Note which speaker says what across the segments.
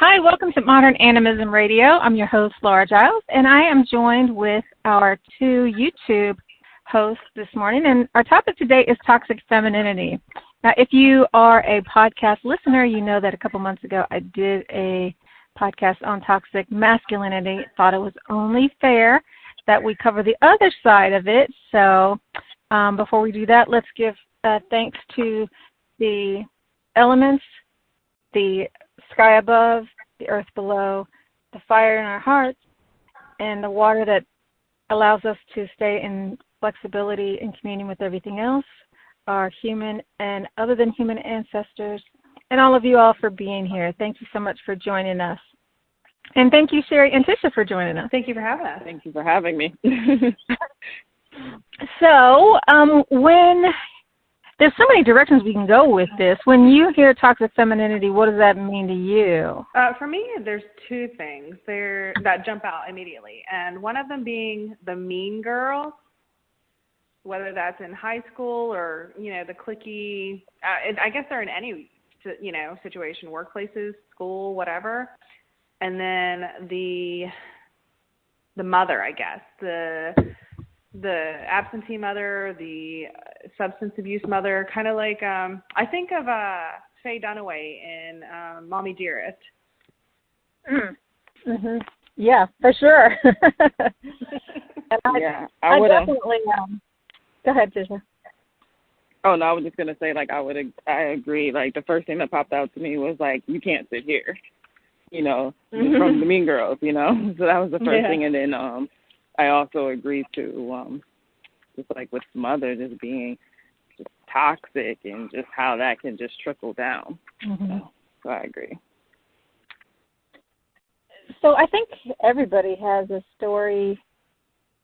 Speaker 1: Hi, welcome to Modern Animism Radio. I'm your host, Laura Giles, and I am joined with our two YouTube hosts this morning. And our topic today is toxic femininity. Now, if you are a podcast listener, you know that a couple months ago I did a podcast on toxic masculinity. Thought it was only fair that we cover the other side of it. So before we do that, let's give thanks to the elements, the sky above, the earth below, the fire in our hearts, and the water that allows us to stay in flexibility and communion with everything else, our human and other than human ancestors, and all of you all for being here. Thank you so much for joining us. And thank you, Sherry and Tisha, for joining us.
Speaker 2: Thank you for having us.
Speaker 3: Thank you for having me.
Speaker 1: So, when there's so many directions we can go with this. When you hear toxic femininity, what does that mean to you?
Speaker 2: For me, there's two things that jump out immediately, and one of them being the mean girls, whether that's in high school or, the cliquey, I guess they're in any, situation, workplaces, school, whatever. And then the mother, I guess, the absentee mother, the substance abuse mother, kind of like, I think of Faye Dunaway in Mommy Dearest.
Speaker 1: Mm-hmm. Yeah, for sure. I
Speaker 3: would
Speaker 1: definitely, go ahead, Tisha.
Speaker 3: Oh, no, I was just going to say, I agree. Like, the first thing that popped out to me was, you can't sit here, from the Mean Girls, So that was the first thing. And then I also agree to, just like with mother, just being just toxic and just how that can just trickle down. Mm-hmm. So I agree.
Speaker 1: So I think everybody has a story,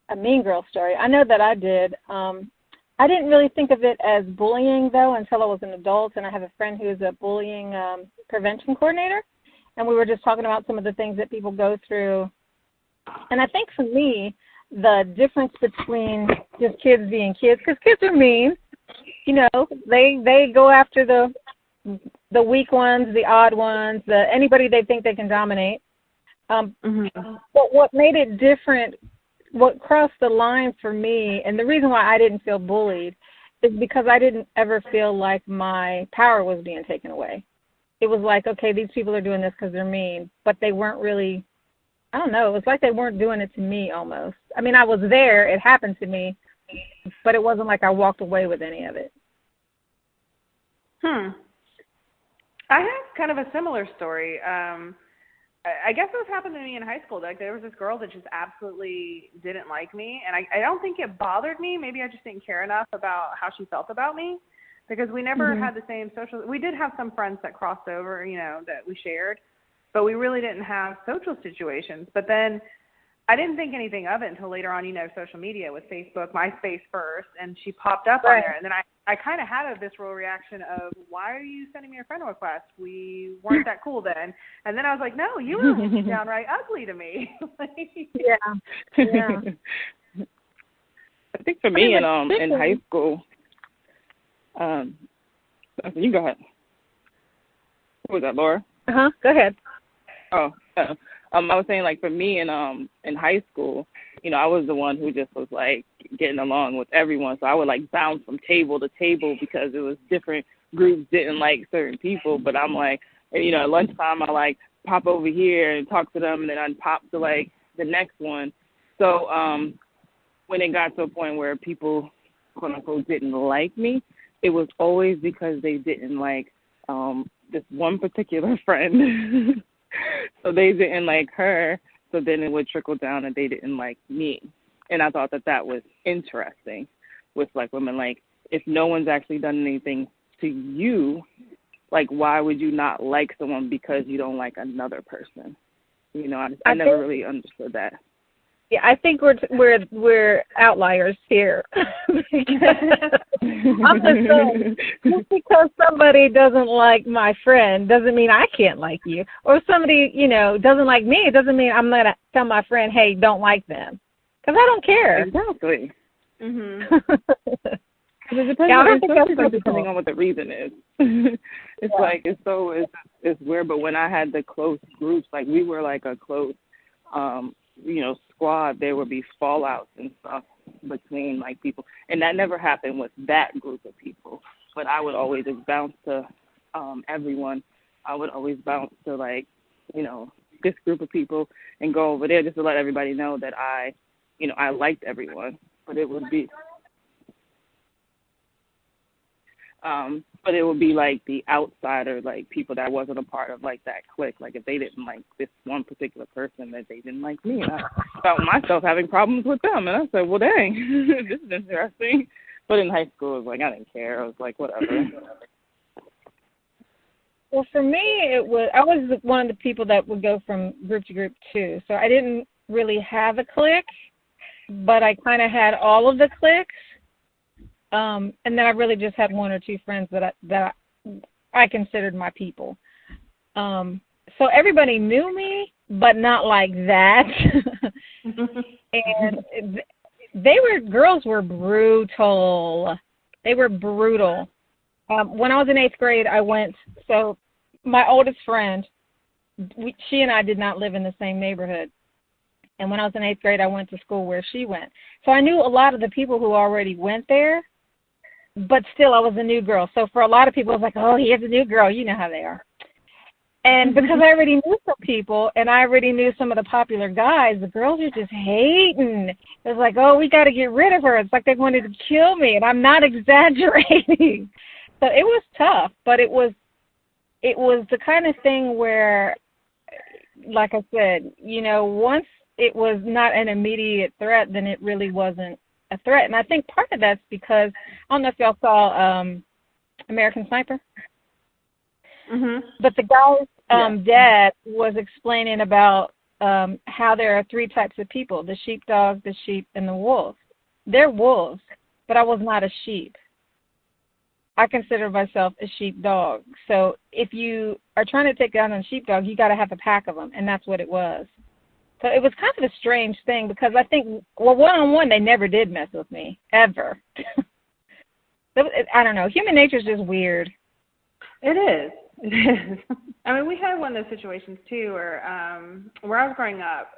Speaker 1: a mean girl story. I know that I did. I didn't really think of it as bullying, though, until I was an adult, and I have a friend who is a bullying prevention coordinator, and we were just talking about some of the things that people go through. And I think for me, the difference between just kids being kids, because kids are mean, they go after the weak ones, the odd ones, anybody they think they can dominate. But what made it different, what crossed the line for me, and the reason why I didn't feel bullied is because I didn't ever feel like my power was being taken away. It was like, okay, these people are doing this because they're mean, but they weren't really, I don't know, it was like they weren't doing it to me almost. I mean, I was there, it happened to me, but it wasn't like I walked away with any of it.
Speaker 2: I have kind of a similar story. I guess it was happened to me in high school. Like, there was this girl that just absolutely didn't like me, and I don't think it bothered me. Maybe I just didn't care enough about how she felt about me, because we never had the same social. We did have some friends that crossed over, that we shared, but we really didn't have social situations. But then I didn't think anything of it until later on, social media with Facebook, MySpace first, and she popped up on there. And then I kind of had a visceral reaction of, why are you sending me a friend request? We weren't that cool then. And then I was like, no, you were downright ugly to me.
Speaker 1: Yeah.
Speaker 3: I think for me in high school, you go ahead. What was that, Laura?
Speaker 1: Go ahead.
Speaker 3: Oh, I was saying, for me in high school, I was the one who just was, getting along with everyone. So I would, bounce from table to table because it was different groups didn't like certain people. But I'm at lunchtime, I, pop over here and talk to them, and then I'd pop to, the next one. So when it got to a point where people, quote-unquote, didn't like me, it was always because they didn't like this one particular friend. So they didn't like her, so then it would trickle down and they didn't like me. And I thought that was interesting with, women. If no one's actually done anything to you, why would you not like someone because you don't like another person? I never really understood that.
Speaker 1: Yeah, I think we're outliers here. I'm just saying, just because somebody doesn't like my friend doesn't mean I can't like you. Or if somebody, doesn't like me, it doesn't mean I'm going to tell my friend, hey, don't like them. Because I don't care.
Speaker 3: Exactly. Because it depends,
Speaker 1: Yeah, I don't
Speaker 3: it's
Speaker 1: think
Speaker 3: so
Speaker 1: that's
Speaker 3: different
Speaker 1: typical.
Speaker 3: depending on what the reason is. It's
Speaker 1: Yeah.
Speaker 3: like, it's weird, but when I had the close groups, like we were like a close, squad, there would be fallouts and stuff between like people. And that never happened with that group of people. But I would always just bounce to everyone. I would always bounce to like, this group of people and go over there just to let everybody know that I liked everyone. But it would be like the outsider, like people that wasn't a part of like that clique. Like if they didn't like this one particular person, that they didn't like me. And I found myself having problems with them. And I said, well, dang, this is interesting. But in high school, it was like, I didn't care. I was like, whatever.
Speaker 1: Well, for me, I was one of the people that would go from group to group too. So I didn't really have a clique, but I kind of had all of the cliques. And then I really just had one or two friends that I considered my people. So everybody knew me, but not like that. And girls were brutal. They were brutal. When I was in 8th grade, so my oldest friend, she and I did not live in the same neighborhood. And when I was in 8th grade, I went to school where she went. So I knew a lot of the people who already went there, but still I was a new girl. So for a lot of people, it was like, oh, here's a new girl. You know how they are. And because I already knew some people and I already knew some of the popular guys, the girls were just hating. It was like, oh, we got to get rid of her. It's like they wanted to kill me, and I'm not exaggerating. So it was tough, but it was the kind of thing where, like I said, once it was not an immediate threat, then it really wasn't a threat. And I think part of that's because, I don't know if y'all saw American Sniper.
Speaker 2: Mm-hmm.
Speaker 1: But the guy's dad was explaining about how there are 3 types of people: the sheepdog, the sheep, and the wolves. They're wolves, but I was not a sheep. I consider myself a sheepdog. So if you are trying to take down a sheepdog, you got to have a pack of them, and that's what it was. So it was kind of a strange thing because I think, one-on-one, they never did mess with me, ever. I don't know. Human nature is just weird.
Speaker 2: It is. It is. I mean, we had one of those situations, too, where I was growing up,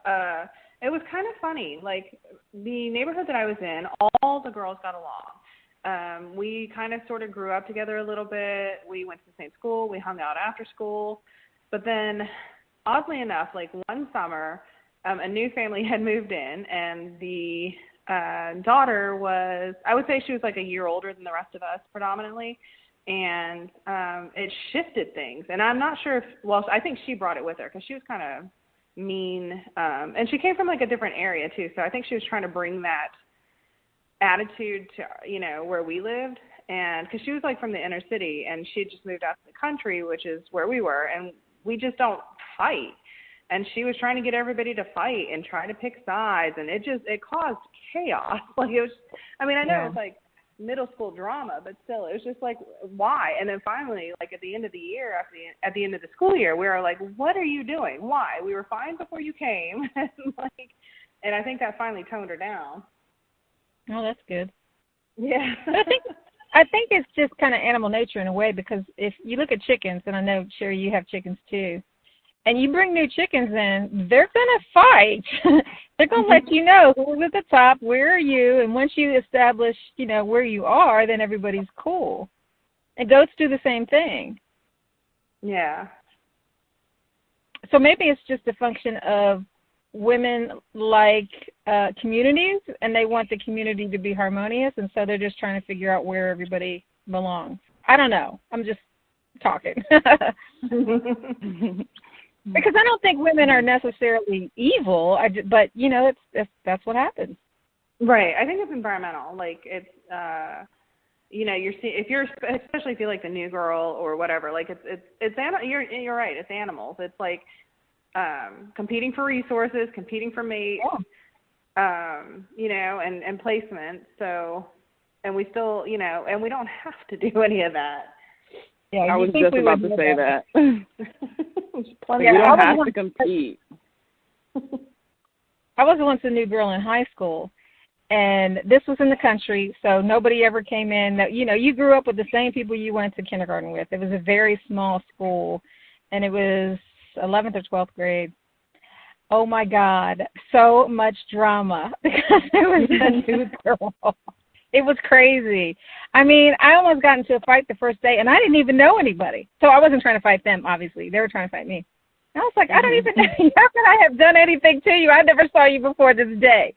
Speaker 2: it was kind of funny. Like, the neighborhood that I was in, all the girls got along. We kind of sort of grew up together a little bit. We went to the same school. We hung out after school. But then, oddly enough, like one summer, a new family had moved in, and the daughter was, I would say she was like a year older than the rest of us predominantly. And it shifted things. And I'm not sure I think she brought it with her because she was kind of mean. And she came from like a different area too. So I think she was trying to bring that attitude to, where we lived. And because she was like from the inner city and she had just moved out to the country, which is where we were. And we just don't fight. And she was trying to get everybody to fight and try to pick sides. And it caused chaos. Like it was, I mean, I know it's like middle school drama, but still, it was just like, why? And then finally, like at the end of the year, at the end of the school year, we were like, what are you doing? Why? We were fine before you came. And I think that finally toned her down.
Speaker 1: Oh, that's good.
Speaker 2: Yeah.
Speaker 1: I think it's just kind of animal nature in a way, because if you look at chickens, and I know, Sherry, you have chickens too, and you bring new chickens in, they're going to fight. They're going to let you know who's at the top, where are you, and once you establish, where you are, then everybody's cool. And goats do the same thing.
Speaker 2: Yeah.
Speaker 1: So maybe it's just a function of women like communities, and they want the community to be harmonious, and so they're just trying to figure out where everybody belongs. I don't know. I'm just talking. Because I don't think women are necessarily evil, but that's what happens. Right.
Speaker 2: I think it's environmental. Like it's, especially if you're like the new girl or whatever. Like you're right. It's animals. It's like competing for resources, competing for mates, and placement. So, and we still, and we don't have to do any of that.
Speaker 3: Yeah, I was just about to say that. We don't have to compete.
Speaker 1: I was once a new girl in high school, And this was in the country, so nobody ever came in. You know, you grew up with the same people you went to kindergarten with. It was a very small school, and it was 11th or 12th grade. Oh, my God, so much drama because it was a new girl. It was crazy. I mean, I almost got into a fight the first day, and I didn't even know anybody. So I wasn't trying to fight them, obviously. They were trying to fight me. And I was like, I don't even know. How could I have done anything to you? I never saw you before this day.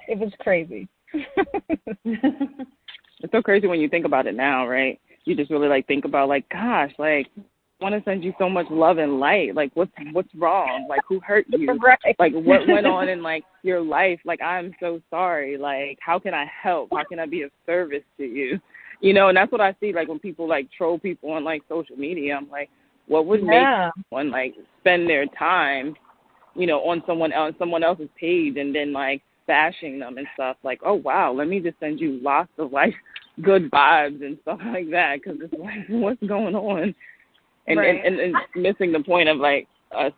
Speaker 1: It was crazy.
Speaker 3: It's so crazy when you think about it now, right? You just really like think about like, gosh, like I want to send you so much love and light. Like what's wrong? Like who hurt you?
Speaker 1: Right.
Speaker 3: Like what went on in like your life? Like I'm so sorry. Like how can I help? How can I be of service to you? You know, and that's what I see like when people like troll people on like social media. I'm like, what would make someone like spend their time, you know, on someone else's page and then like bashing them and stuff, like, oh, wow, let me just send you lots of, like, good vibes and stuff like that, because it's like, what's going on? And,
Speaker 2: right.
Speaker 3: and missing the point of, like, us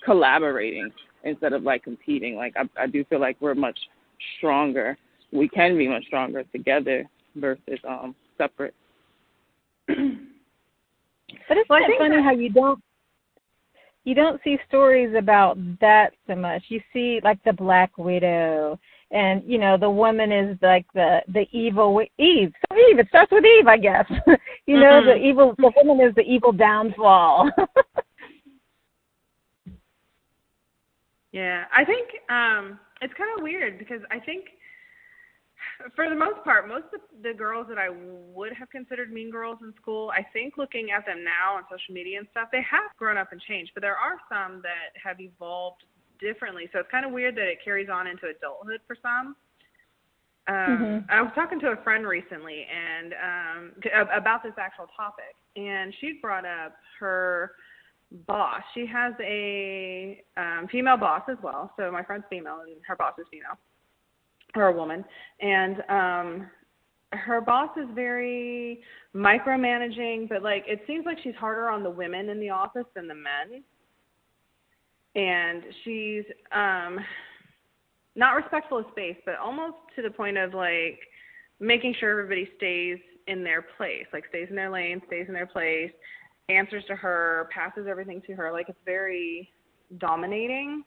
Speaker 3: collaborating instead of, like, competing. Like, I do feel like we're much stronger. We can be much stronger together versus separate.
Speaker 1: But it's funny how you don't see stories about that so much. You see, like, the Black Widow, and, you know, the woman is, like, the evil Eve. So Eve, it starts with Eve, I guess. You know, the woman is the evil downfall.
Speaker 2: Yeah, I think it's kind of weird because I think, for the most part, most of the girls that I would have considered mean girls in school, I think looking at them now on social media and stuff, they have grown up and changed. But there are some that have evolved differently. So it's kind of weird that it carries on into adulthood for some. I was talking to a friend recently and about this actual topic, and she brought up her boss. She has a female boss as well. So my friend's female and her boss is female. Or a woman, and her boss is very micromanaging, but like it seems like she's harder on the women in the office than the men, and she's not respectful of space, but almost to the point of like making sure everybody stays in their place, like stays in their lane, stays in their place, answers to her, passes everything to her. Like it's very dominating.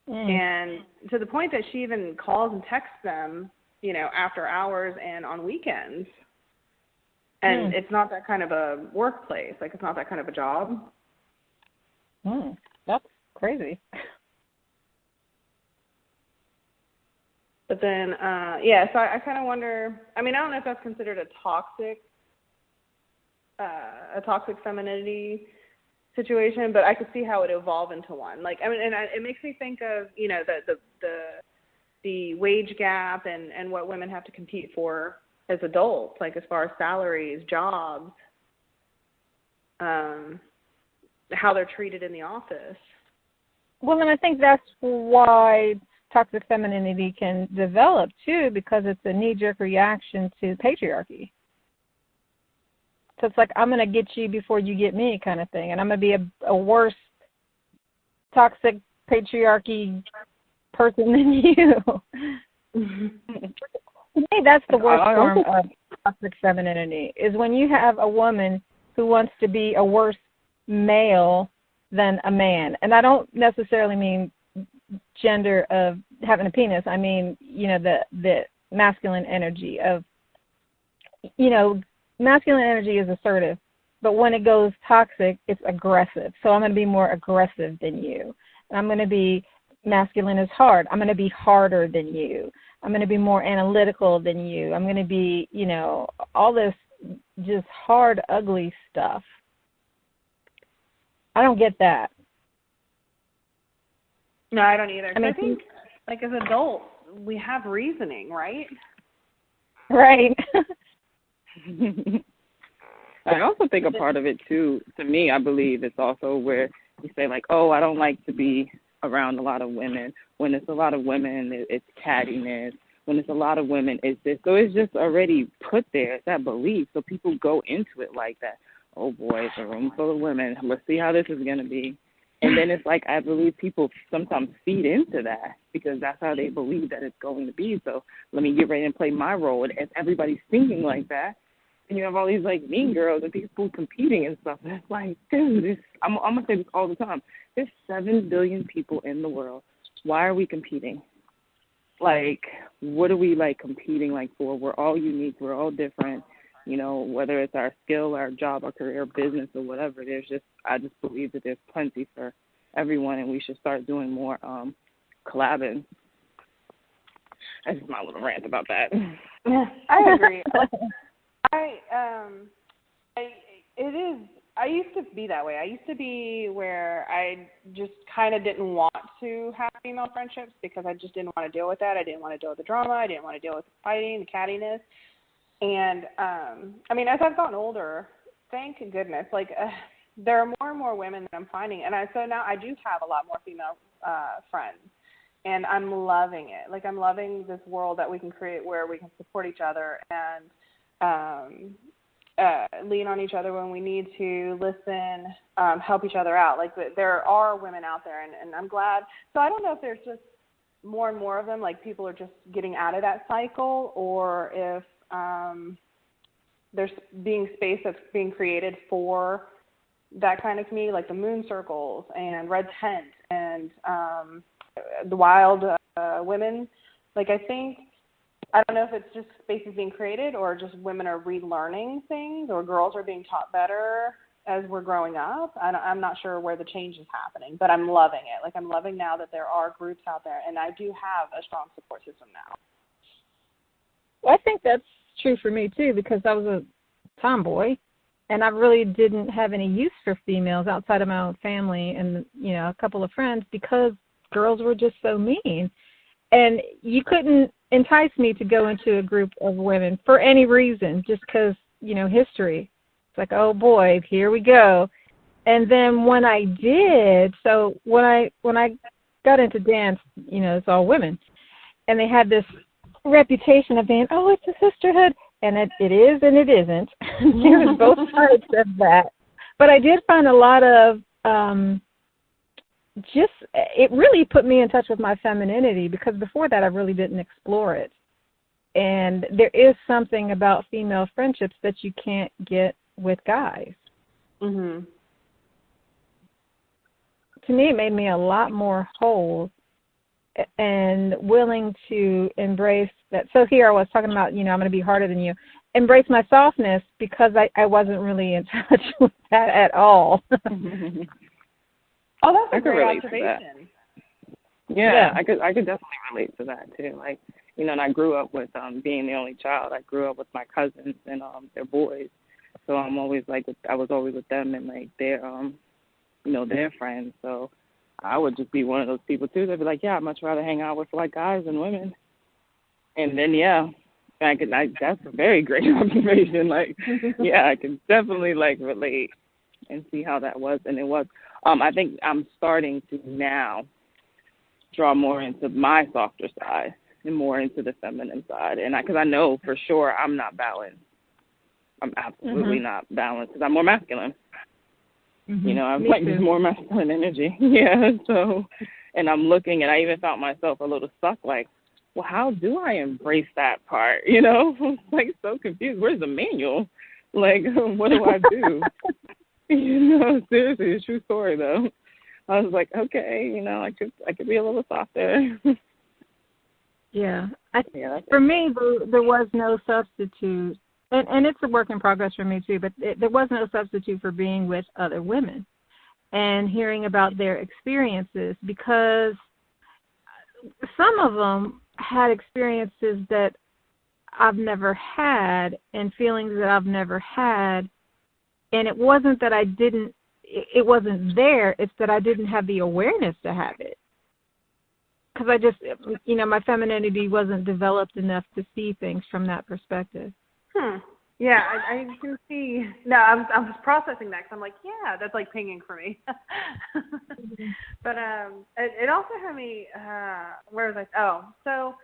Speaker 2: And to the point that she even calls and texts them, you know, after hours and on weekends. And it's not that kind of a workplace. Like, it's not that kind of a job.
Speaker 1: That's crazy.
Speaker 2: But then, so I kind of wonder, I mean, I don't know if that's considered a toxic femininity situation, but I could see how it evolved into one. Like, I mean, and it makes me think of, you know, the wage gap and what women have to compete for as adults, like as far as salaries, jobs, how they're treated in the office.
Speaker 1: Well, and I think that's why toxic femininity can develop too, because it's a knee-jerk reaction to patriarchy. So it's like, I'm going to get you before you get me kind of thing. And I'm going to be a worse toxic patriarchy person than you. To me, that's the worst form of toxic femininity, is when you have a woman who wants to be a worse male than a man. And I don't necessarily mean gender of having a penis. I mean, you know, the masculine energy of, you know, masculine energy is assertive, but when it goes toxic, it's aggressive. So I'm going to be more aggressive than you. I'm going to be, masculine is hard. I'm going to be harder than you. I'm going to be more analytical than you. I'm going to be, you know, all this just hard, ugly stuff. I don't get that.
Speaker 2: No, I don't either.
Speaker 1: I mean,
Speaker 2: I think, like, as adults, we have reasoning, right?
Speaker 1: Right.
Speaker 3: I also think a part of it too, to me, I believe it's also where you say like, oh, I don't like to be around a lot of women. When it's a lot of women, it's cattiness. When it's a lot of women, it's this. So it's just already put there, it's that belief. So people go into it like that. Oh boy, it's a room full of women. Let's see how this is going to be. And then it's like I believe people sometimes feed into that because that's how they believe that it's going to be. So let me get ready and play my role. And if everybody's thinking like that, and you have all these like mean girls and people competing and stuff, and it's like, dude, I'm gonna say this all the time. There's 7 billion people in the world. Why are we competing? Like, what are we like competing like for? We're all unique. We're all different. You know, whether it's our skill, our job, our career, business, or whatever, I just believe that there's plenty for everyone, and we should start doing more collabing. That's just my little rant about that.
Speaker 2: I agree. I used to be that way. I used to be where I just kind of didn't want to have female friendships because I just didn't want to deal with that. I didn't want to deal with the drama. I didn't want to deal with the fighting, the cattiness. And, I mean, as I've gotten older, thank goodness, like, there are more and more women that I'm finding. And so now I do have a lot more female friends. And I'm loving it. Like, I'm loving this world that we can create where we can support each other and lean on each other when we need to, listen, help each other out. Like, there are women out there, and I'm glad. So I don't know if there's just more and more of them, like people are just getting out of that cycle, or if there's being space that's being created for that kind of community, like the Moon Circles and Red Tent and the Wild Women. Like, I don't know if it's just spaces being created or just women are relearning things or girls are being taught better as we're growing up. I'm not sure where the change is happening, but I'm loving it. Like, I'm loving now that there are groups out there, and I do have a strong support system now.
Speaker 1: Well, I think that's true for me, too, because I was a tomboy, and I really didn't have any use for females outside of my own family and, you know, a couple of friends because girls were just so mean. And you couldn't entice me to go into a group of women for any reason, just because, you know, history. It's like, oh, boy, here we go. And then when I did, so when I got into dance, you know, it's all women. And they had this reputation of being, oh, it's a sisterhood. And it is and it isn't. There's both sides of that. But I did find a lot of it really put me in touch with my femininity because before that I really didn't explore it. And there is something about female friendships that you can't get with guys.
Speaker 2: Mhm.
Speaker 1: To me, it made me a lot more whole and willing to embrace that. So here I was talking about, you know, I'm going to be harder than you. Embrace my softness because I wasn't really in touch with that at all.
Speaker 2: Oh, that's a great observation.
Speaker 3: Yeah, I could definitely relate to that too. Like, you know, and I grew up with being the only child. I grew up with my cousins and their boys. So I'm always like I was always with them and like their you know, their friends. So I would just be one of those people too. They'd be like, yeah, I'd much rather hang out with like guys than women. And then that's a very great observation. Like, yeah, I can definitely like relate and see how that was. And it was. I think I'm starting to now draw more into my softer side and more into the feminine side. And because I know for sure I'm not balanced. I'm absolutely not balanced because I'm more masculine. You know, I'm like more masculine energy. Yeah. So, and I'm looking, and I even found myself a little stuck. Like, well, how do I embrace that part? You know, I'm like so confused. Where's the manual? Like, what do I do? You know, seriously, a true story though. I was like, okay, you know, I could be a little softer.
Speaker 1: Yeah, for me, there was no substitute, and it's a work in progress for me too. But there was no substitute for being with other women and hearing about their experiences, because some of them had experiences that I've never had and feelings that I've never had. And it wasn't that it wasn't there, it's that I didn't have the awareness to have it. Because I just, you know, my femininity wasn't developed enough to see things from that perspective.
Speaker 2: Yeah, I can see. No, I was processing that because I'm like, yeah, that's like pinging for me. But it also had me, where was I? Oh, so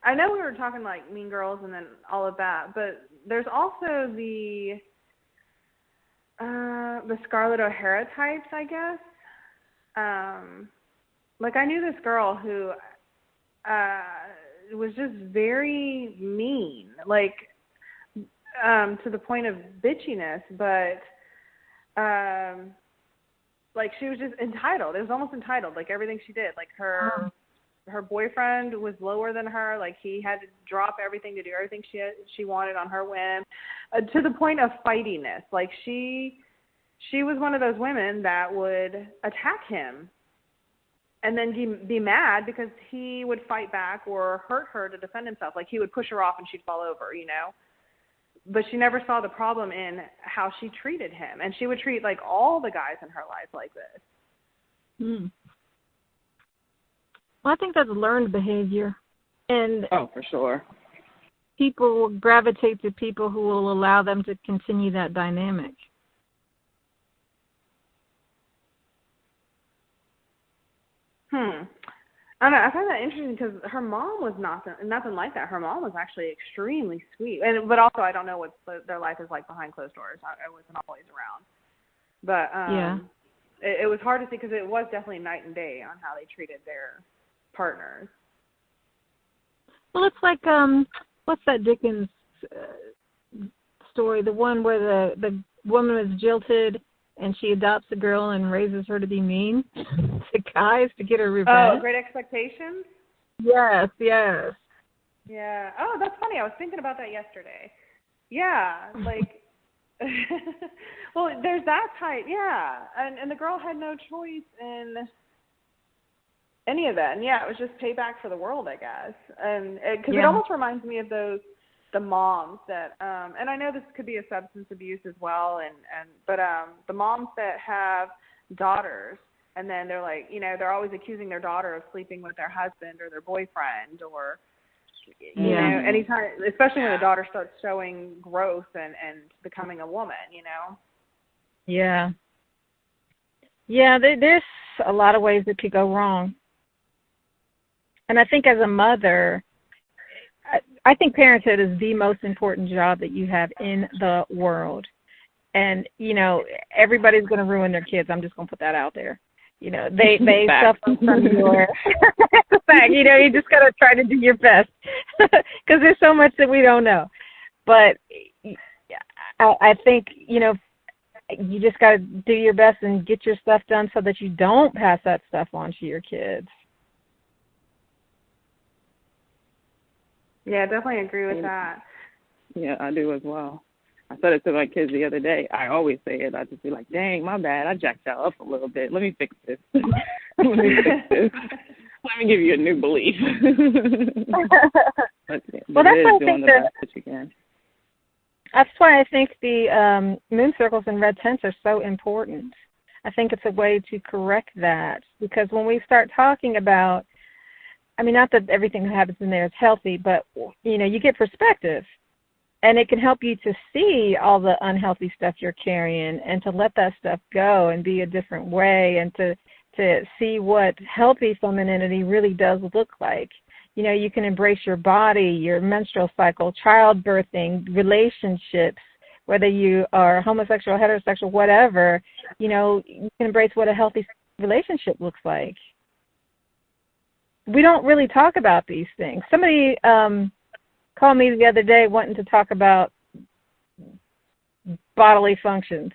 Speaker 2: I know we were talking like Mean Girls and then all of that, but there's also the Scarlett O'Hara types, I guess. Like I knew this girl who was just very mean, like to the point of bitchiness, but like she was just entitled. It was almost entitled, like everything she did. Like her boyfriend was lower than her. Like he had to drop everything to do everything she wanted on her whim, to the point of fightiness. Like she was one of those women that would attack him and then be mad because he would fight back or hurt her to defend himself. Like he would push her off and she'd fall over, you know. But she never saw the problem in how she treated him. And she would treat like all the guys in her life like this.
Speaker 1: Hmm. Well, I think that's learned behavior. And
Speaker 3: oh, for sure.
Speaker 1: People will gravitate to people who will allow them to continue that dynamic.
Speaker 2: I don't know. I find that interesting because her mom was nothing like that. Her mom was actually extremely sweet, but also I don't know what their life is like behind closed doors. I wasn't always around, but
Speaker 1: yeah,
Speaker 2: it was hard to see because it was definitely night and day on how they treated their partners.
Speaker 1: Well, it's like what's that Dickens story? The one where the woman was jilted and she adopts a girl and raises her to be mean to guys to get her revenge.
Speaker 2: Oh, Great Expectations?
Speaker 1: Yes, yes.
Speaker 2: Yeah. Oh, that's funny. I was thinking about that yesterday. Yeah, like, well, there's that type, yeah. And the girl had no choice in any of that. And, yeah, it was just payback for the world, I guess. And because it almost reminds me of the moms that and I know this could be a substance abuse as well, but the moms that have daughters and then they're like, you know, they're always accusing their daughter of sleeping with their husband or their boyfriend or you know, anytime, especially when the daughter starts showing growth and becoming a woman, you know.
Speaker 1: Yeah. Yeah, there's a lot of ways it could go wrong. And I think as a mother, I think parenthood is the most important job that you have in the world. And, you know, everybody's going to ruin their kids. I'm just going to put that out there. You know, they suffer from your it's a fact. You know, you just got to try to do your best because there's so much that we don't know. But I think, you know, you just got to do your best and get your stuff done so that you don't pass that stuff on to your kids.
Speaker 2: Yeah, definitely agree with that.
Speaker 3: Yeah, I do as well. I said it to my kids the other day. I always say it. I just be like, dang, my bad. I jacked y'all up a little bit. Let me fix this. Let me give you a new belief. but
Speaker 1: well, that's why I think
Speaker 3: the best that you can.
Speaker 1: That's why I think the moon circles and red tents are so important. I think it's a way to correct that because when we start talking about, I mean, not that everything that happens in there is healthy, but, you know, you get perspective. And it can help you to see all the unhealthy stuff you're carrying and to let that stuff go and be a different way and to see what healthy femininity really does look like. You know, you can embrace your body, your menstrual cycle, childbirthing, relationships, whether you are homosexual, heterosexual, whatever. You know, you can embrace what a healthy relationship looks like. We don't really talk about these things. Somebody called me the other day wanting to talk about bodily functions.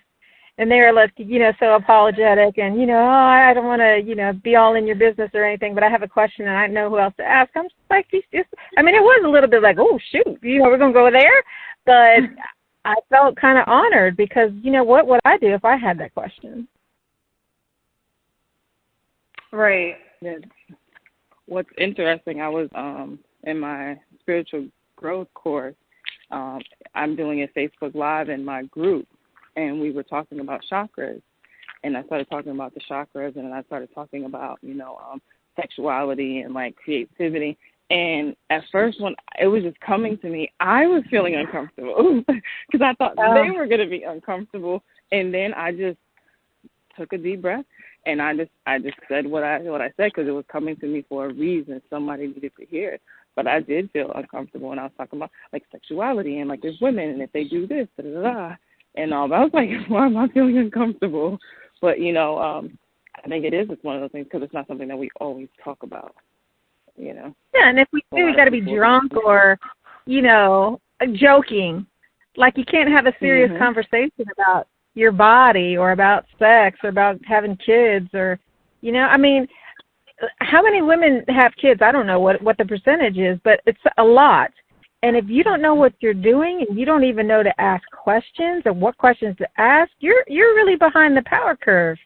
Speaker 1: And they were like, you know, so apologetic and, you know, oh, I don't want to, you know, be all in your business or anything, but I have a question and I know who else to ask. I'm just like, I mean, it was a little bit like, oh, shoot, you know, we're going to go there. But I felt kind of honored because, you know, what would I do if I had that question?
Speaker 2: Right.
Speaker 3: Yeah. What's interesting, I was in my spiritual growth course, I'm doing a Facebook Live in my group, and we were talking about chakras, and I started talking about the chakras, and then I started talking about, you know, sexuality and, like, creativity, and at first when it was just coming to me, I was feeling uncomfortable because I thought they were going to be uncomfortable, and then I just took a deep breath, and I just said what I said because it was coming to me for a reason. Somebody needed to hear it. But I did feel uncomfortable when I was talking about, like, sexuality and, like, there's women, and if they do this, da-da-da. And I was like, why am I feeling uncomfortable? But, you know, I think it is just one of those things because it's not something that we always talk about, you know.
Speaker 1: Yeah, and if we do, we got to be drunk or, you know, joking. Like you can't have a serious conversation about your body or about sex or about having kids or, you know, I mean, how many women have kids? I don't know what the percentage is, but it's a lot. And if you don't know what you're doing and you don't even know to ask questions or what questions to ask, you're really behind the power curve.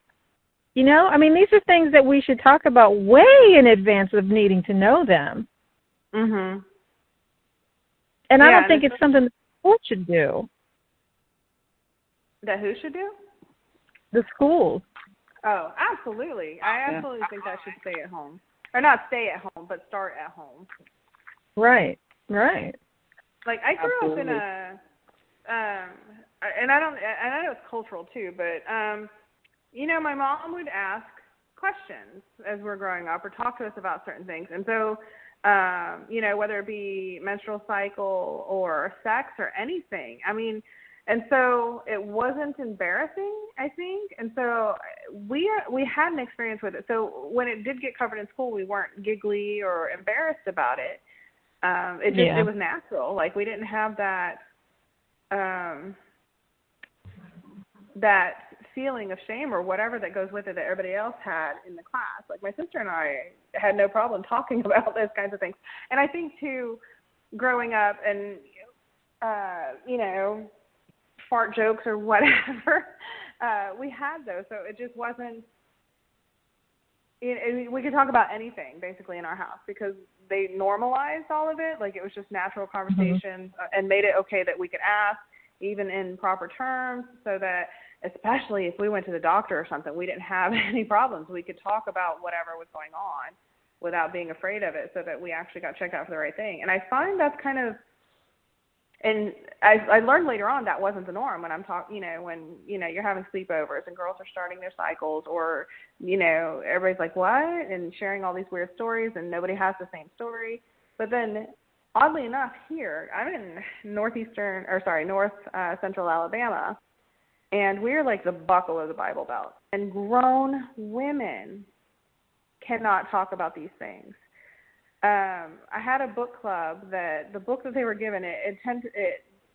Speaker 1: You know, I mean, these are things that we should talk about way in advance of needing to know them.
Speaker 2: Mhm.
Speaker 1: And I don't think it's something that schools should do.
Speaker 2: That who should do?
Speaker 1: The schools.
Speaker 2: Oh, absolutely. I absolutely think that should stay at home. Or not stay at home, but start at home.
Speaker 1: Right, right.
Speaker 2: Like, I grew up in a, and I know it's cultural too, but, you know, my mom would ask questions as we're growing up or talk to us about certain things. And so, you know, whether it be menstrual cycle or sex or anything, I mean, and so it wasn't embarrassing, I think. And so we had an experience with it. So when it did get covered in school, we weren't giggly or embarrassed about it. It was natural. Like we didn't have that that feeling of shame or whatever that goes with it that everybody else had in the class. Like my sister and I had no problem talking about those kinds of things. And I think too, growing up and you know, fart jokes or whatever, we had those. So it just wasn't. We could talk about anything basically in our house because they normalized all of it. Like it was just natural conversations and made it okay that we could ask even in proper terms so that especially if we went to the doctor or something, we didn't have any problems. We could talk about whatever was going on without being afraid of it so that we actually got checked out for the right thing. And I find that's kind of, and I learned later on that wasn't the norm when I'm talking, you know, when, you know, you're having sleepovers and girls are starting their cycles or, you know, everybody's like, what? And sharing all these weird stories and nobody has the same story. But then oddly enough here, I'm in north central Alabama, and we're like the buckle of the Bible Belt. And grown women cannot talk about these things. I had a book club that the book that they were given, it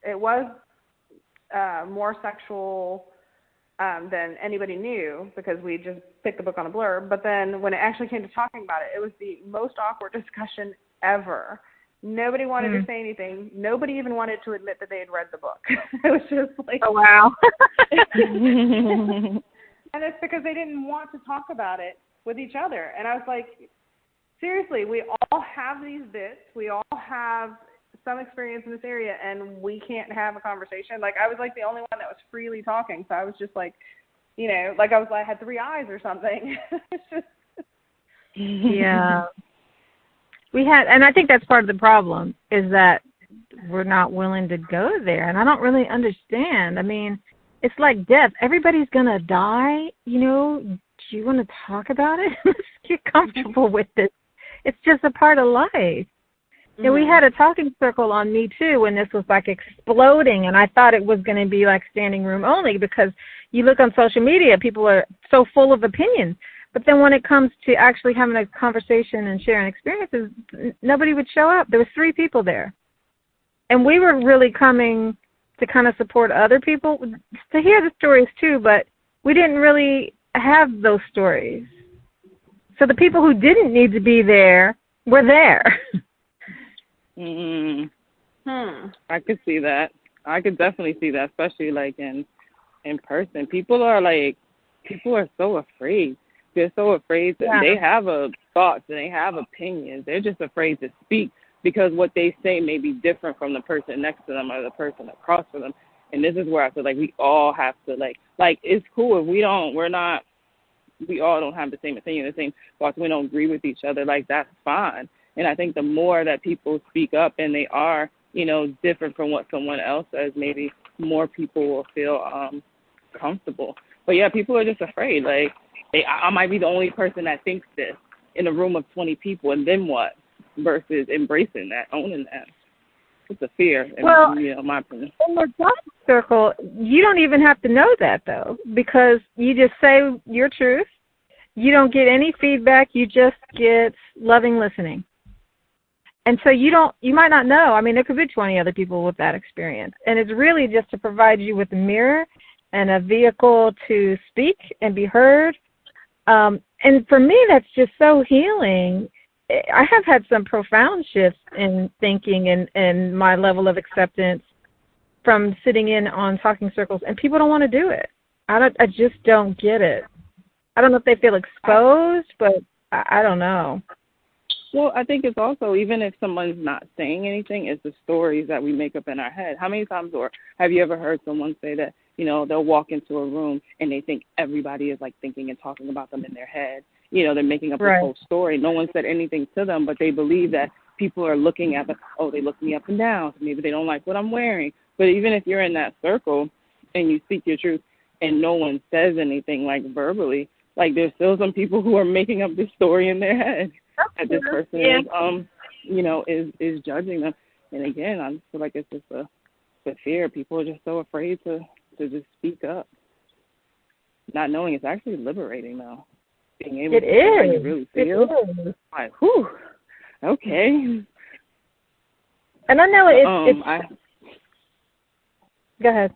Speaker 2: was more sexual than anybody knew because we just picked the book on a blurb. But then when it actually came to talking about it, it was the most awkward discussion ever. Nobody wanted to say anything. Nobody even wanted to admit that they had read the book. It was just like,
Speaker 1: oh, wow.
Speaker 2: And it's because they didn't want to talk about it with each other. And I was like, seriously, we all have these bits. We all have some experience in this area, and we can't have a conversation. Like, I was like the only one that was freely talking. So I was just like, you know, like I had three eyes or something. It's just.
Speaker 1: Yeah. We had, and I think that's part of the problem is that we're not willing to go there. And I don't really understand. I mean, it's like death. Everybody's going to die. You know, do you want to talk about it? Let's get comfortable with this. It's just a part of life. And we had a talking circle on Me Too when this was like exploding, and I thought it was going to be like standing room only because you look on social media, people are so full of opinions. But then when it comes to actually having a conversation and sharing experiences, nobody would show up. There was 3 people there. And we were really coming to kind of support other people, to hear the stories too, but we didn't really have those stories. So the people who didn't need to be there were there.
Speaker 3: I could see that. I could definitely see that, especially like in person. People are so afraid. They're so afraid that they have thoughts and they have opinions. They're just afraid to speak because what they say may be different from the person next to them or the person across from them. And this is where I feel like we all have to like it's cool if we all don't have the same opinion, the same thoughts, we don't agree with each other, like that's fine. And I think the more that people speak up and they are, you know, different from what someone else says, maybe more people will feel comfortable. But yeah, people are just afraid. Like I might be the only person that thinks this in a room of 20 people, and then what? Versus embracing that, owning that. It's a fear,
Speaker 1: Well,
Speaker 3: in my opinion.
Speaker 1: in the talking circle, you don't even have to know that, though, because you just say your truth. You don't get any feedback. You just get loving listening. And so you might not know. I mean, there could be 20 other people with that experience. And it's really just to provide you with a mirror and a vehicle to speak and be heard. And for me, that's just so healing. I have had some profound shifts in thinking and my level of acceptance from sitting in on talking circles, and people don't want to do it. I just don't get it. I don't know if they feel exposed, but I don't know.
Speaker 3: Well, I think it's also, even if someone's not saying anything, it's the stories that we make up in our head. How many times, or have you ever heard someone say that, they'll walk into a room and they think everybody is like thinking and talking about them in their head? They're making up this whole story. No one said anything to them, but they believe that people are looking at them. Oh, they look me up and down. So maybe they don't like what I'm wearing. But even if you're in that circle and you speak your truth and no one says anything like verbally, like there's still some people who are making up this story in their head that this person is judging them. And again, I feel like it's just the fear. People are just so afraid to just speak up, not knowing it's actually liberating though. Being able to say how you really feel. Like, whew, okay.
Speaker 1: And I know it's go ahead.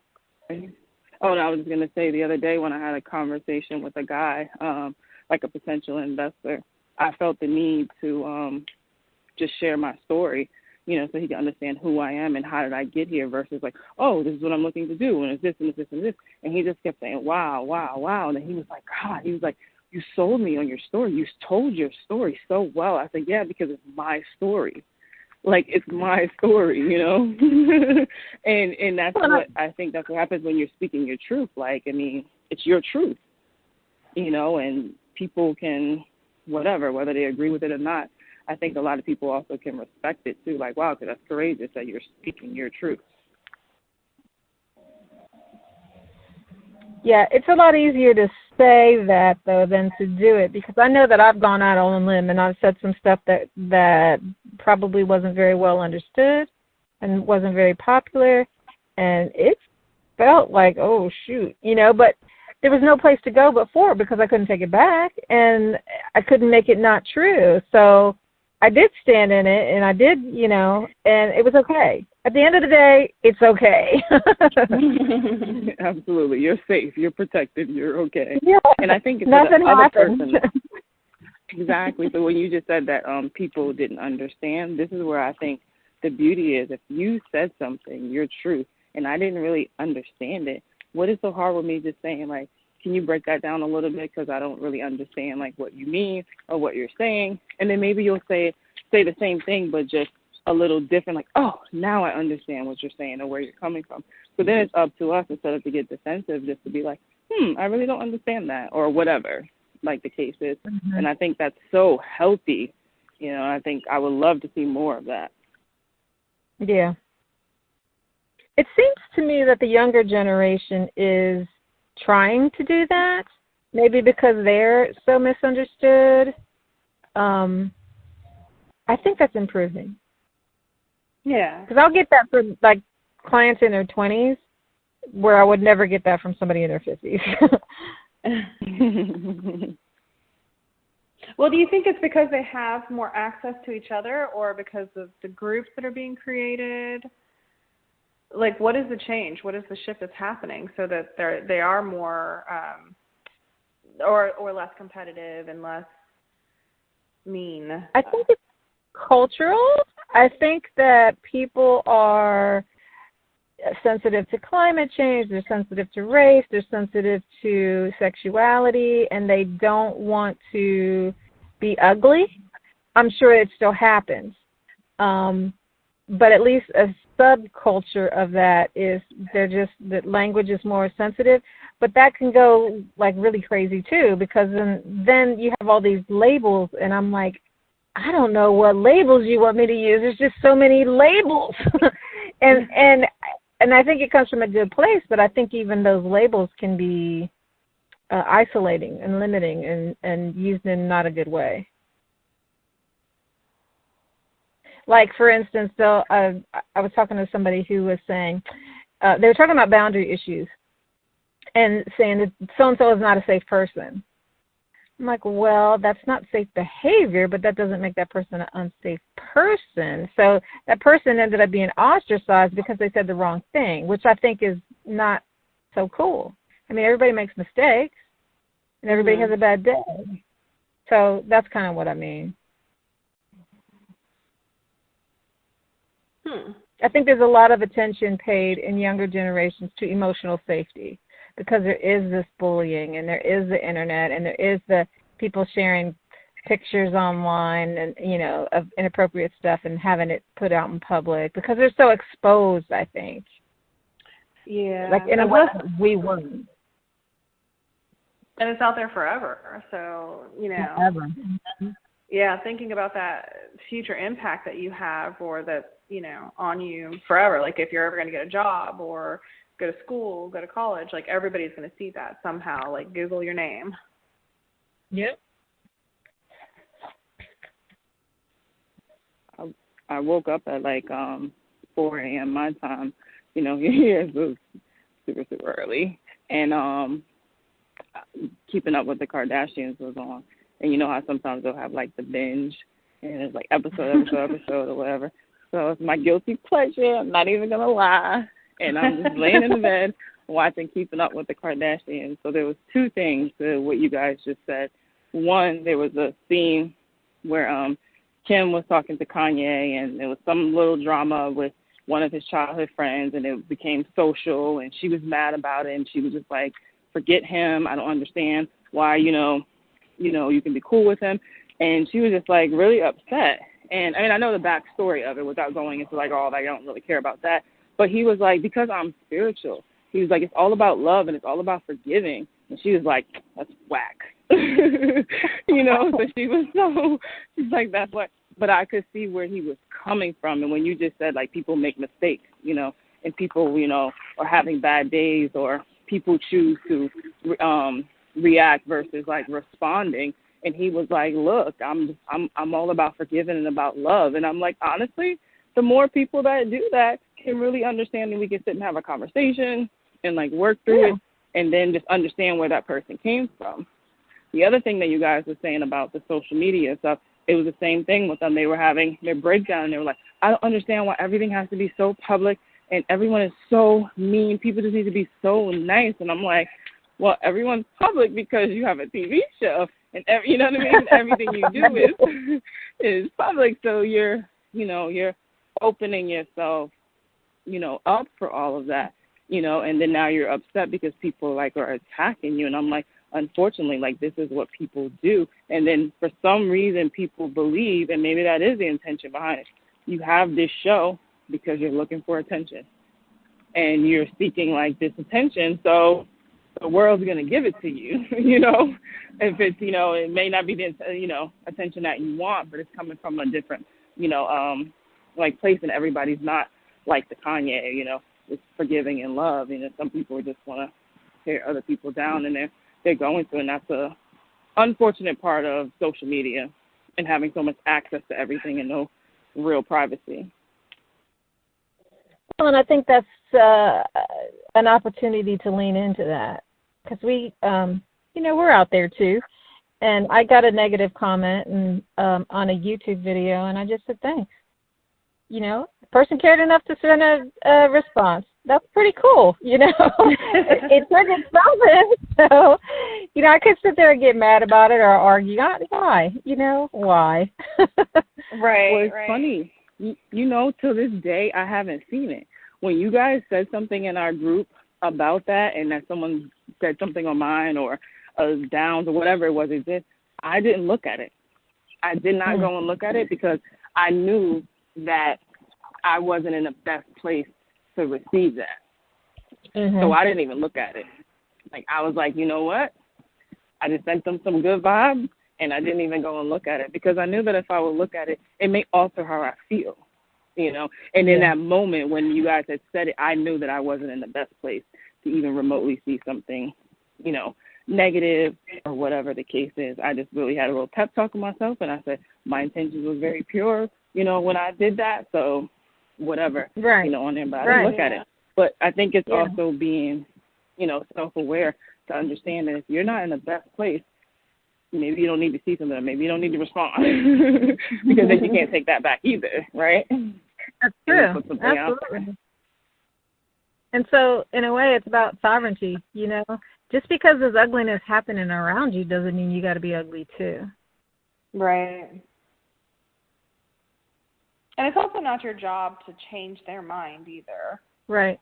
Speaker 3: Oh, no, I was just going to say the other day when I had a conversation with a guy, like a potential investor, I felt the need to just share my story, so he can understand who I am and how did I get here versus like, oh, this is what I'm looking to do and it's this and it's this and this. And he just kept saying, wow, wow, wow. And then he was like, God, he was like, you sold me on your story. You told your story so well. I said, yeah, because it's my story. Like, it's my story, and that's what I think that's what happens when you're speaking your truth. Like, I mean, it's your truth, and people can, whether they agree with it or not, I think a lot of people also can respect it too. Like, wow, that's courageous that you're speaking your truth.
Speaker 1: Yeah, it's a lot easier to say that, though, than to do it, because I know that I've gone out on a limb and I've said some stuff that probably wasn't very well understood and wasn't very popular, and it felt like, oh, shoot, but there was no place to go but forward because I couldn't take it back, and I couldn't make it not true. So I did stand in it, and I did, and it was okay. At the end of the day, it's okay.
Speaker 3: Absolutely. You're safe. You're protected. You're okay.
Speaker 1: Yeah.
Speaker 3: And I think it's
Speaker 1: nothing
Speaker 3: the other
Speaker 1: happened.
Speaker 3: person. Exactly. So when you just said that people didn't understand, this is where I think the beauty is. If you said something, your truth, and I didn't really understand it, what is so hard with me just saying, like, can you break that down a little bit because I don't really understand, like, what you mean or what you're saying? And then maybe you'll say the same thing but just a little different, like, oh, now I understand what you're saying or where you're coming from. So then it's up to us, instead of to get defensive, just to be like, I really don't understand that, or whatever, like the case is. Mm-hmm. And I think that's so healthy. I think I would love to see more of that.
Speaker 1: Yeah. It seems to me that the younger generation is trying to do that, maybe because they're so misunderstood. I think that's improving.
Speaker 2: Yeah.
Speaker 1: Because I'll get that from, like, clients in their 20s, where I would never get that from somebody in their 50s.
Speaker 2: Well, do you think it's because they have more access to each other, or because of the groups that are being created? Like, what is the change? What is the shift that's happening so that they are more or less competitive and less mean?
Speaker 1: I think it's cultural. I think that people are sensitive to climate change, they're sensitive to race, they're sensitive to sexuality, and they don't want to be ugly. I'm sure it still happens. But at least a subculture of that is that language is more sensitive. But that can go like really crazy too, because then you have all these labels, and I'm like, I don't know what labels you want me to use. There's just so many labels. And I think it comes from a good place, but I think even those labels can be isolating and limiting and used in not a good way. Like, for instance, though, I was talking to somebody who was saying, they were talking about boundary issues and saying that so-and-so is not a safe person. I'm like, well, that's not safe behavior, but that doesn't make that person an unsafe person. So that person ended up being ostracized because they said the wrong thing, which I think is not so cool. I mean, everybody makes mistakes, and everybody has a bad day. So that's kind of what I mean. I think there's a lot of attention paid in younger generations to emotional safety because there is this bullying and there is the internet and there is the people sharing pictures online and, you know, of inappropriate stuff and having it put out in public because they're so exposed, I think.
Speaker 2: Yeah.
Speaker 1: Like in a way, we weren't.
Speaker 2: And it's out there forever. So, you know.
Speaker 1: Forever.
Speaker 2: Yeah, thinking about that future impact that you have or that's, you know, on you forever. Like if you're ever going to get a job or go to school, go to college, like everybody's going to see that somehow. Like Google your name.
Speaker 1: Yep.
Speaker 3: I woke up at like 4 a.m. my time. You know, here it was super, super early. And Keeping Up with the Kardashians was on. And you know how sometimes they'll have like the binge and it's like episode or whatever. So it's my guilty pleasure. I'm not even going to lie. And I'm just laying in the bed watching Keeping Up with the Kardashians. So there was two things to what you guys just said. One, there was a scene where Kim was talking to Kanye and there was some little drama with one of his childhood friends and it became social and she was mad about it and she was just like, forget him. I don't understand why, you know, you can be cool with him. And she was just like really upset. And I mean, I know the backstory of it without going into like all that. I don't really care about that. But he was like, because I'm spiritual, he was like, it's all about love and it's all about forgiving. And she was like, that's whack. You know, so she's like, that's what. But I could see where he was coming from. And when you just said like people make mistakes, you know, and people, you know, are having bad days or people choose to react versus like responding. And he was like, look, I'm all about forgiving and about love. And I'm like, honestly, the more people that do that can really understand and we can sit and have a conversation and like work through it and then just understand where that person came from. The other thing that you guys were saying about the social media stuff, it was the same thing with them. They were having their breakdown and they were like, I don't understand why everything has to be so public and everyone is so mean. People just need to be so nice. And I'm like, well, everyone's public because you have a TV show and you know what I mean? Everything you do is public. So you're opening yourself, you know, up for all of that, you know, and then now you're upset because people like are attacking you. And I'm like, unfortunately, like this is what people do. And then for some reason people believe, and maybe that is the intention behind it, you have this show because you're looking for attention and you're seeking like this attention. So the world's going to give it to you, you know, if it's, you know, it may not be the, you know, attention that you want, but it's coming from a different, you know, like place, and everybody's not like the Kanye, you know, it's forgiving and love. You know, some people just want to tear other people down and they're going through, and that's a unfortunate part of social media and having so much access to everything and no real privacy.
Speaker 1: Well, and I think that's an opportunity to lean into that because we, you know, we're out there too. And I got a negative comment and on a YouTube video, and I just said thanks. You know, the person cared enough to send a response. That's pretty cool, you know. it triggered something. So, you know, I could sit there and get mad about it or argue. Why? You know, why?
Speaker 2: Right.
Speaker 3: Well, it's funny. You know, to this day, I haven't seen it. When you guys said something in our group about that and that someone said something on mine or Downs or whatever it was, I didn't look at it. I did not go and look at it because I knew that I wasn't in the best place to receive that. So I didn't even look at it. Like, I was like, you know what? I just sent them some good vibes, and I didn't even go and look at it because I knew that if I would look at it, it may alter how I feel, you know. And in that moment when you guys had said it, I knew that I wasn't in the best place to even remotely see something, you know, negative or whatever the case is. I just really had a little pep talk with myself, and I said my intentions was very pure. when I did that, so whatever,
Speaker 1: right.
Speaker 3: on there, but I
Speaker 1: right.
Speaker 3: didn't look at it. But I think it's
Speaker 1: Yeah.
Speaker 3: also being, self-aware to understand that if you're not in the best place, maybe you don't need to see something, maybe you don't need to respond, because then you can't take that back either, right?
Speaker 1: That's true. Absolutely. And so, in a way, it's about sovereignty, Just because there's ugliness happening around you doesn't mean you got to be ugly, too.
Speaker 2: Right. And it's also not your job to change their mind either.
Speaker 1: Right.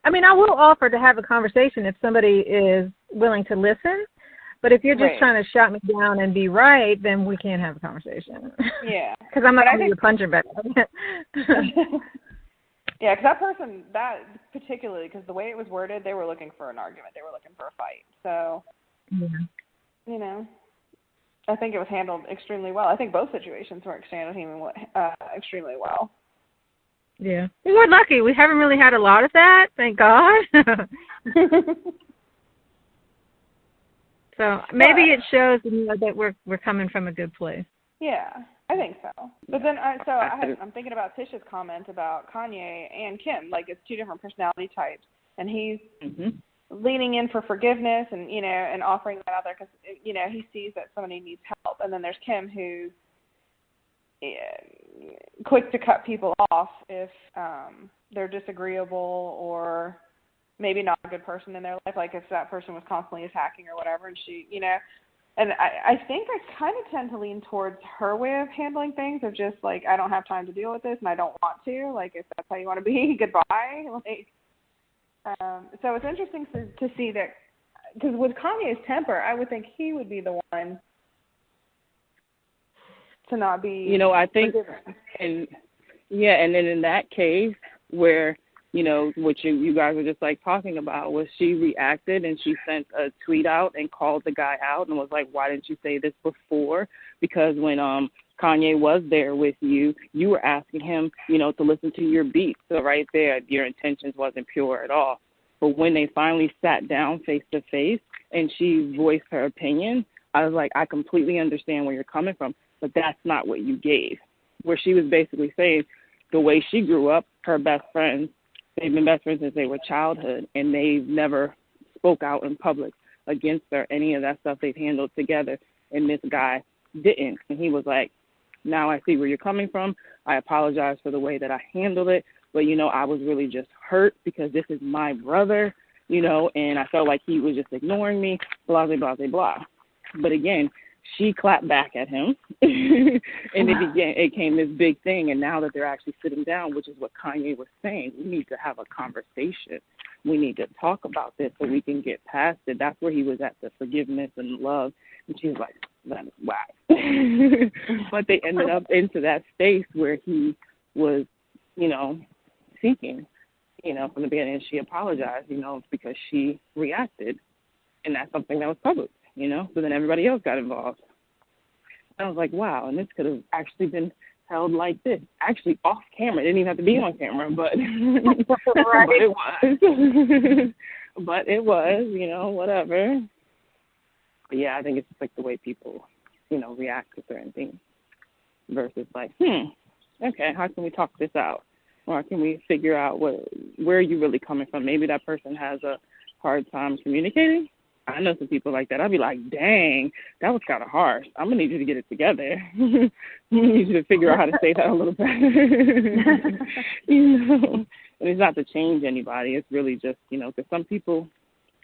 Speaker 1: I mean, I will offer to have a conversation if somebody is willing to listen. But if you're just trying to shut me down and be right, then we can't have a conversation.
Speaker 2: Yeah.
Speaker 1: Because I'm not going to be a puncher back.
Speaker 2: Yeah, because that person, that particularly, because the way it was worded, they were looking for an argument. They were looking for a fight. So, I think it was handled extremely well. I think both situations were extremely well.
Speaker 1: Yeah. We're lucky. We haven't really had a lot of that, thank God. So maybe it shows that we're coming from a good place.
Speaker 2: Yeah, I think so. But then, I'm thinking about Tish's comment about Kanye and Kim. Like, it's two different personality types, and he's leaning in for forgiveness and and offering that out there because he sees that somebody needs help. And then there's Kim, who's quick to cut people off if they're disagreeable or maybe not a good person in their life, like if that person was constantly attacking or whatever, and she, and I think I kind of tend to lean towards her way of handling things of just like, I don't have time to deal with this and I don't want to, like, if that's how you want to be, goodbye. Like, so it's interesting to see that, because with Kanye's temper, I would think he would be the one to not be
Speaker 3: I think,
Speaker 2: forgiven.
Speaker 3: and then in that case where, what you guys were just like talking about, was she reacted and she sent a tweet out and called the guy out and was like, why didn't you say this before? Because when Kanye was there with you, you were asking him, to listen to your beats. So right there, your intentions wasn't pure at all. But when they finally sat down face to face and she voiced her opinion, I was like, I completely understand where you're coming from, but that's not what you gave. Where she was basically saying the way she grew up, her best friends, they've been best friends since they were childhood, and they've never spoke out in public against her. Any of that stuff they've handled together, and this guy didn't. And he was like, now I see where you're coming from. I apologize for the way that I handled it, but, I was really just hurt because this is my brother, and I felt like he was just ignoring me, blah, blah, blah, blah, blah. But again, she clapped back at him, and it came this big thing. And now that they're actually sitting down, which is what Kanye was saying, we need to have a conversation. We need to talk about this so we can get past it. That's where he was at, the forgiveness and love. And she was like, that is whack. But they ended up into that space where he was, seeking, from the beginning. And she apologized, because she reacted. And that's something that was public. So then everybody else got involved. I was like, wow, and this could have actually been held like this. Actually off camera. It didn't even have to be on camera, but, but it was. But it was, whatever. But yeah, I think it's just like the way people, react to certain things versus like, okay, how can we talk this out? Or can we figure out where are you really coming from? Maybe that person has a hard time communicating. I know some people like that. I'd be like, dang, that was kind of harsh. I'm going to need you to get it together. I need you to figure out how to say that a little better. And it's not to change anybody. It's really just, because some people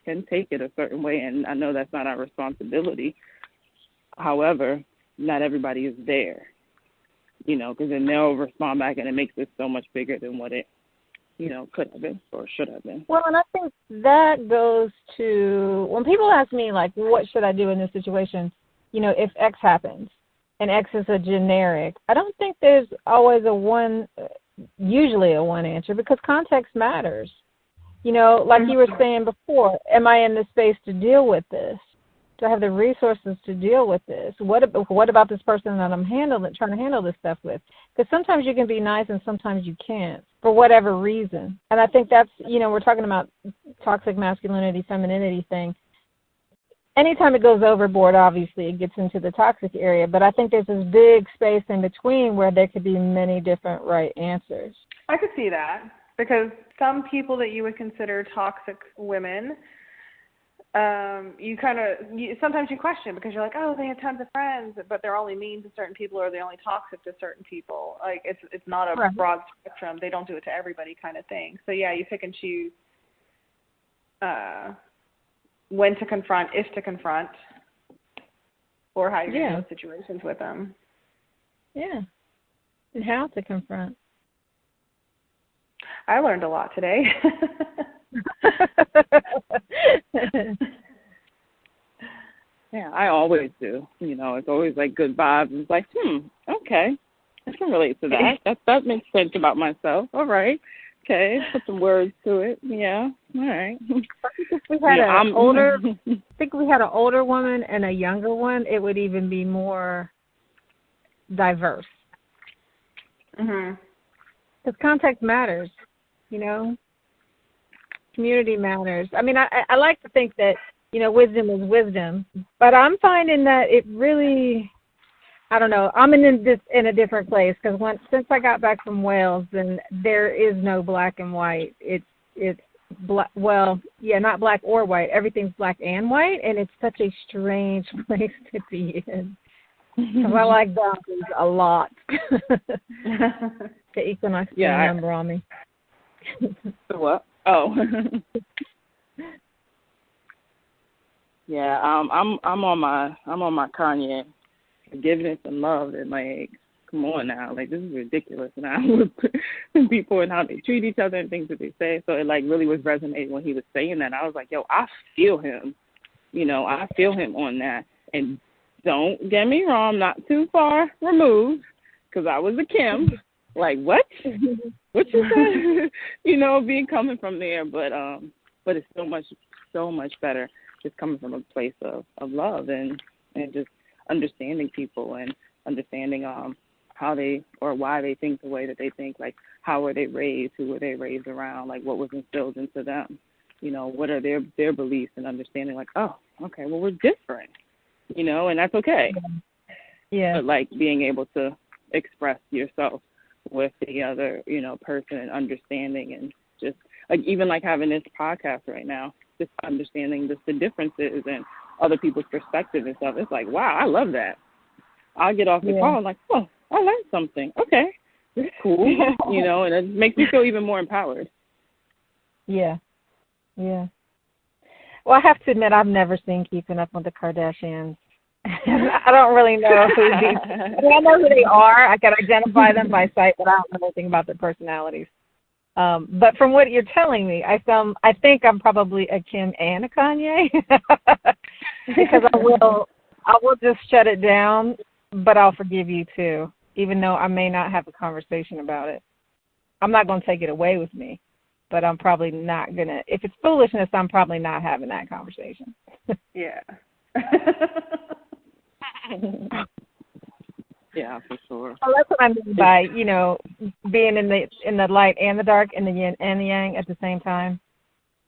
Speaker 3: can take it a certain way, and I know that's not our responsibility. However, not everybody is there, because then they'll respond back, and it makes it so much bigger than what it could have been or should have been.
Speaker 1: Well, and I think that goes to, when people ask me, like, what should I do in this situation, if X happens, and X is a generic, I don't think there's always usually a one answer, because context matters. Like you were saying before, am I in the space to deal with this? Do I have the resources to deal with this? What about this person that I'm trying to handle this stuff with? Because sometimes you can be nice and sometimes you can't, for whatever reason. And I think that's, we're talking about toxic masculinity, femininity thing. anytime it goes overboard, obviously it gets into the toxic area. But I think there's this big space in between where there could be many different right answers.
Speaker 2: I could see that, because some people that you would consider toxic women, sometimes you question, because you're like, oh, they have tons of friends, but they're only mean to certain people, or they're only toxic to certain people. Like, it's not a
Speaker 1: right.
Speaker 2: broad spectrum. They don't do it to everybody kind of thing. So yeah, you pick and choose when to confront, if to confront, or how you're going to deal with situations with them.
Speaker 1: Yeah, and how to confront.
Speaker 2: I learned a lot today.
Speaker 3: Yeah, I always do. You know, it's always like good vibes. It's like, okay, I can relate to that. That makes sense about myself. All right. Okay, put some words to it. Yeah, all right.
Speaker 1: If we had I think we had an older woman and a younger one, it would even be more diverse.
Speaker 2: Mhm.
Speaker 1: Because context matters, you know. Community matters. I mean, I like to think that, you know, wisdom is wisdom, but I'm finding that it really, I don't know, I'm in a different place, because since I got back from Wales, then there is no black and white. It's black, well, yeah, not black or white. Everything's black and white, and it's such a strange place to be in. Because I like boundaries a lot. The equinox number on me.
Speaker 3: The what? Oh. Yeah, I'm on my Kanye forgiveness and love, and like, come on now, like, this is ridiculous now with people and how they treat each other and things that they say. So it like really was resonating when he was saying that. I was like, yo, I feel him. You know, I feel him on that. And don't get me wrong, I'm not too far removed, because I was a Kim. Like, what? What you said? You know, coming from there, but it's so much better just coming from a place of love and just understanding people and understanding how they or why they think the way that they think. Like, how were they raised? Who were they raised around? Like, what was instilled into them? You know, what are their beliefs, and understanding like, oh, okay, well, we're different, you know, and that's okay.
Speaker 1: Yeah.
Speaker 3: But like being able to express yourself with the other, you know, person, and understanding, and just like even like having this podcast right now, just understanding just the differences and other people's perspective and stuff. It's like, wow, I love that. I'll get off the call and like, oh, I learned something. Okay, this is cool. You know, and it makes me feel even more empowered. Yeah.
Speaker 1: Yeah. Well, I have to admit, I've never seen Keeping Up with the Kardashians. I don't really know who these. I mean, I know who they are. I can identify them by sight, but I don't know anything about their personalities. But from what you're telling me, I think I'm probably a Kim and a Kanye, because I will just shut it down, but I'll forgive you too, even though I may not have a conversation about it. I'm not going to take it away with me, but I'm probably not going to. If it's foolishness, I'm probably not having that conversation.
Speaker 2: Yeah.
Speaker 3: Yeah, for sure.
Speaker 1: Well, that's what I mean by, you know, being in the light and the dark, and the yin and the yang at the same time.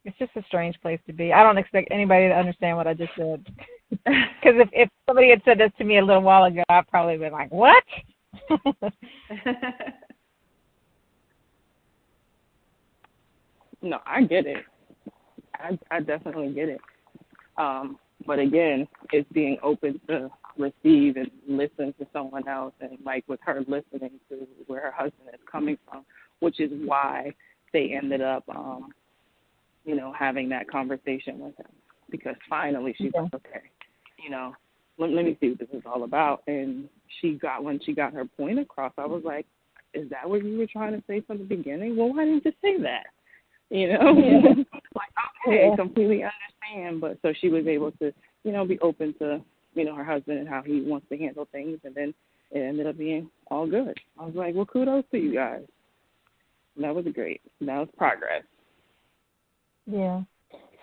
Speaker 1: It's just a strange place to be. I don't expect anybody to understand what I just said. Because if somebody had said this to me a little while ago, I'd probably been like, what?
Speaker 3: No, I get it. I definitely get it. But again, it's being open to receive and listen to someone else, and like with her listening to where her husband is coming from, which is why they ended up, you know, having that conversation with him, because finally she's like, okay, you know, let me see what this is all about. And when she got her point across, I was like, is that what you were trying to say from the beginning? Well, why didn't you say that? You know, like, okay, completely understand. But so she was able to, you know, be open to, you know, her husband and how he wants to handle things. And then it ended up being all good. I was like, well, kudos to you guys. That was great. That was progress.
Speaker 1: Yeah.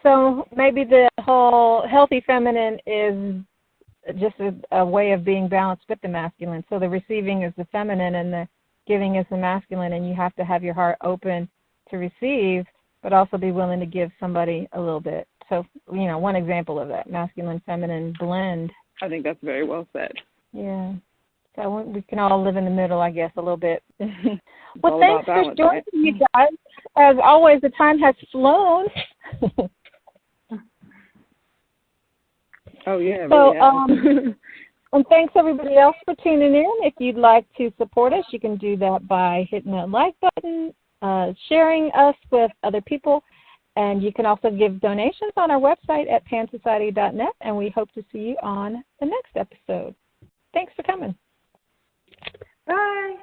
Speaker 1: So maybe the whole healthy feminine is just a way of being balanced with the masculine. So the receiving is the feminine and the giving is the masculine, and you have to have your heart open to receive, but also be willing to give somebody a little bit So, one example of that, masculine, feminine blend.
Speaker 3: I think that's very well said.
Speaker 1: Yeah. So we can all live in the middle, I guess, a little bit. Well,
Speaker 3: all
Speaker 1: thanks
Speaker 3: about
Speaker 1: for
Speaker 3: balance,
Speaker 1: joining
Speaker 3: right?
Speaker 1: me, guys. As always, the time has flown.
Speaker 3: Oh, yeah. It
Speaker 1: So,
Speaker 3: really has.
Speaker 1: and thanks everybody else for tuning in. If you'd like to support us, you can do that by hitting that like button, sharing us with other people, and you can also give donations on our website at pansociety.net, and we hope to see you on the next episode. Thanks for coming.
Speaker 2: Bye.